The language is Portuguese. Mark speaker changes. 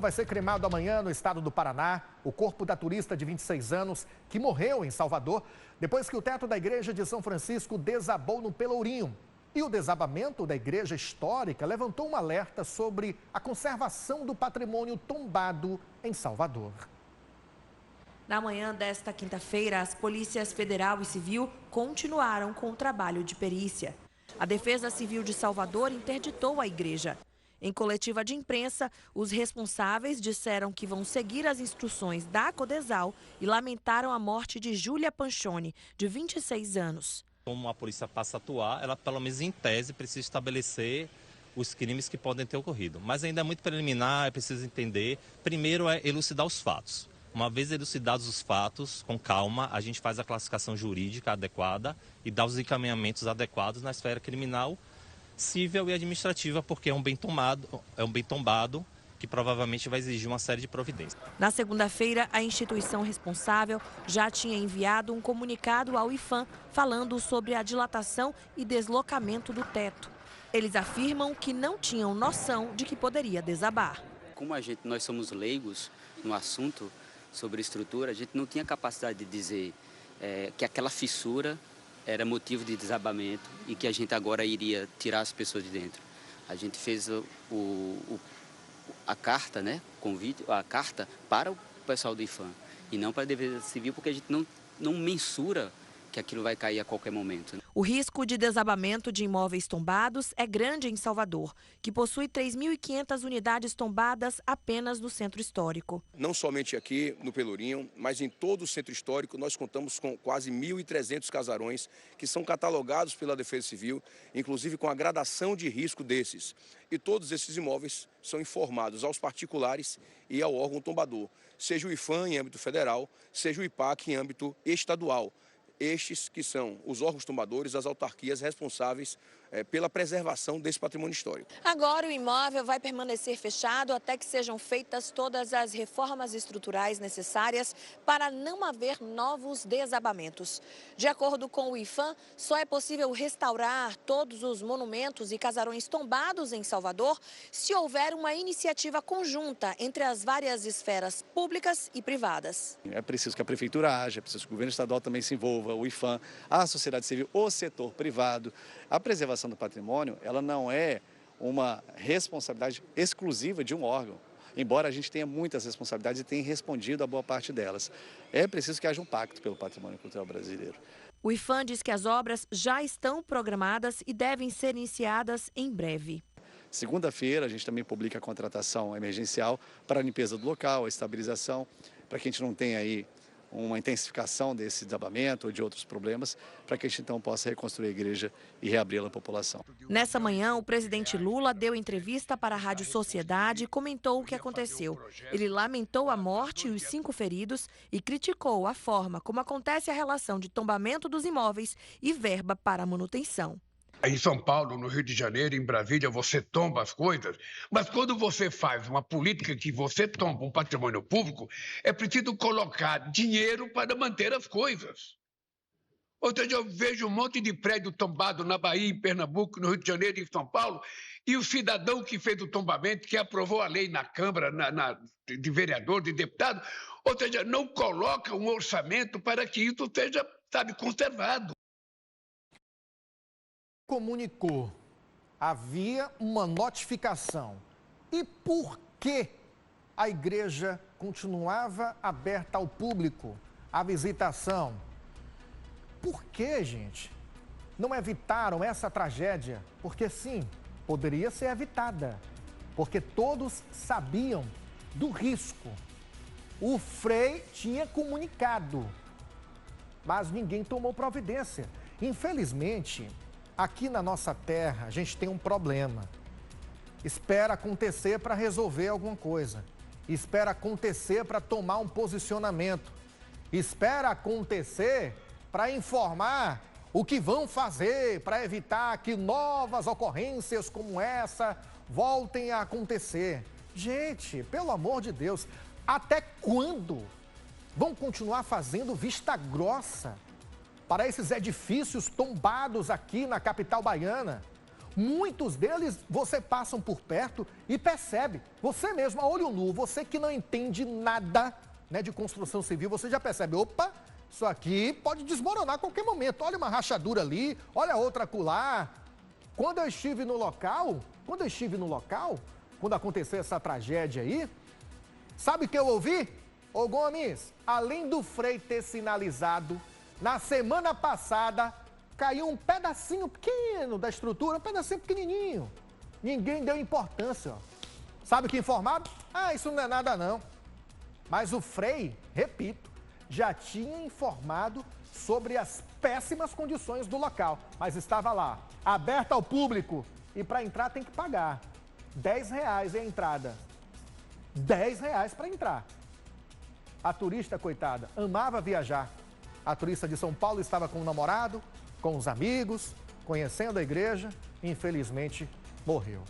Speaker 1: Vai ser cremado amanhã no estado do Paraná o corpo da turista de 26 anos que morreu em Salvador depois que o teto da igreja de São Francisco desabou no Pelourinho. E o desabamento da igreja histórica levantou um alerta sobre a conservação do patrimônio tombado em Salvador.
Speaker 2: Na manhã desta quinta-feira, as polícias federal e civil continuaram com o trabalho de perícia. A Defesa Civil de Salvador interditou a igreja. Em coletiva de imprensa, os responsáveis disseram que vão seguir as instruções da Codesal e lamentaram a morte de Júlia Panchoni, de 26 anos.
Speaker 3: Como a polícia passa a atuar, ela, pelo menos em tese, precisa estabelecer os crimes que podem ter ocorrido. Mas ainda é muito preliminar, é preciso entender. Primeiro é elucidar os fatos. Uma vez elucidados os fatos, com calma, a gente faz a classificação jurídica adequada e dá os encaminhamentos adequados na esfera criminal, civil e administrativa, porque é um bem tombado que provavelmente vai exigir uma série de providências.
Speaker 2: Na segunda-feira, a instituição responsável já tinha enviado um comunicado ao IPHAN falando sobre a dilatação e deslocamento do teto. Eles afirmam que não tinham noção de que poderia desabar.
Speaker 4: Como nós somos leigos no assunto sobre estrutura, a gente não tinha capacidade de dizer que aquela fissura era motivo de desabamento e que a gente agora iria tirar as pessoas de dentro. A gente fez a carta, a carta para o pessoal do IPHAN e não para a Defesa Civil, porque a gente não mensura que aquilo vai cair a qualquer momento.
Speaker 2: O risco de desabamento de imóveis tombados é grande em Salvador, que possui 3.500 unidades tombadas apenas no centro histórico.
Speaker 5: Não somente aqui no Pelourinho, mas em todo o centro histórico nós contamos com quase 1.300 casarões que são catalogados pela Defesa Civil, inclusive com a gradação de risco desses. E todos esses imóveis são informados aos particulares e ao órgão tombador, seja o IPHAN em âmbito federal, seja o IPAC em âmbito estadual. Estes que são os órgãos tombadores, as autarquias responsáveis pela preservação desse patrimônio histórico.
Speaker 2: Agora o imóvel vai permanecer fechado até que sejam feitas todas as reformas estruturais necessárias para não haver novos desabamentos. De acordo com o IPHAN, só é possível restaurar todos os monumentos e casarões tombados em Salvador se houver uma iniciativa conjunta entre as várias esferas públicas e privadas.
Speaker 6: É preciso que a prefeitura haja, é preciso que o governo estadual também se envolva, o IPHAN, a sociedade civil, o setor privado. A preservação do patrimônio, ela não é uma responsabilidade exclusiva de um órgão, embora a gente tenha muitas responsabilidades e tenha respondido a boa parte delas. É preciso que haja um pacto pelo patrimônio cultural brasileiro.
Speaker 2: O IPHAN diz que as obras já estão programadas e devem ser iniciadas em breve.
Speaker 6: Segunda-feira, a gente também publica a contratação emergencial para a limpeza do local, a estabilização, para que a gente não tenha aí uma intensificação desse desabamento ou de outros problemas, para que a gente então possa reconstruir a igreja e reabri-la à população.
Speaker 2: Nessa manhã, o presidente Lula deu entrevista para a Rádio Sociedade e comentou o que aconteceu. Ele lamentou a morte e os 5 feridos e criticou a forma como acontece a relação de tombamento dos imóveis e verba para a manutenção.
Speaker 7: Em São Paulo, no Rio de Janeiro, em Brasília, você tomba as coisas, mas quando você faz uma política que você tomba um patrimônio público, é preciso colocar dinheiro para manter as coisas. Ou seja, eu vejo um monte de prédio tombado na Bahia, em Pernambuco, no Rio de Janeiro e em São Paulo, e o cidadão que fez o tombamento, que aprovou a lei na Câmara, de vereador, de deputado, ou seja, não coloca um orçamento para que isso seja, conservado.
Speaker 1: Comunicou, havia uma notificação. E por que a igreja continuava aberta ao público, a visitação? Por que, gente? Não evitaram essa tragédia? Porque sim, poderia ser evitada. Porque todos sabiam do risco. O Frei tinha comunicado, mas ninguém tomou providência. Infelizmente, aqui na nossa terra, a gente tem um problema. Espera acontecer para resolver alguma coisa. Espera acontecer para tomar um posicionamento. Espera acontecer para informar o que vão fazer para evitar que novas ocorrências como essa voltem a acontecer. Gente, pelo amor de Deus, até quando vão continuar fazendo vista grossa para esses edifícios tombados aqui na capital baiana? Muitos deles você passam por perto e percebe. Você mesmo, a olho nu, você que não entende nada, né, de construção civil, você já percebe, opa, isso aqui pode desmoronar a qualquer momento. Olha uma rachadura ali, olha outra acolá. Quando eu estive no local, quando aconteceu essa tragédia aí, sabe o que eu ouvi? Ô Gomes, além do freio ter sinalizado, na semana passada caiu um pedacinho pequeno da estrutura, um pedacinho pequenininho. Ninguém deu importância. Ó. Sabe o que informaram? Ah, isso não é nada não. Mas o Frei, repito, já tinha informado sobre as péssimas condições do local. Mas estava lá, aberto ao público. E para entrar tem que pagar. R$10 é a entrada. R$10 para entrar. A turista, coitada, amava viajar. A turista de São Paulo estava com o namorado, com os amigos, conhecendo a igreja, e infelizmente morreu.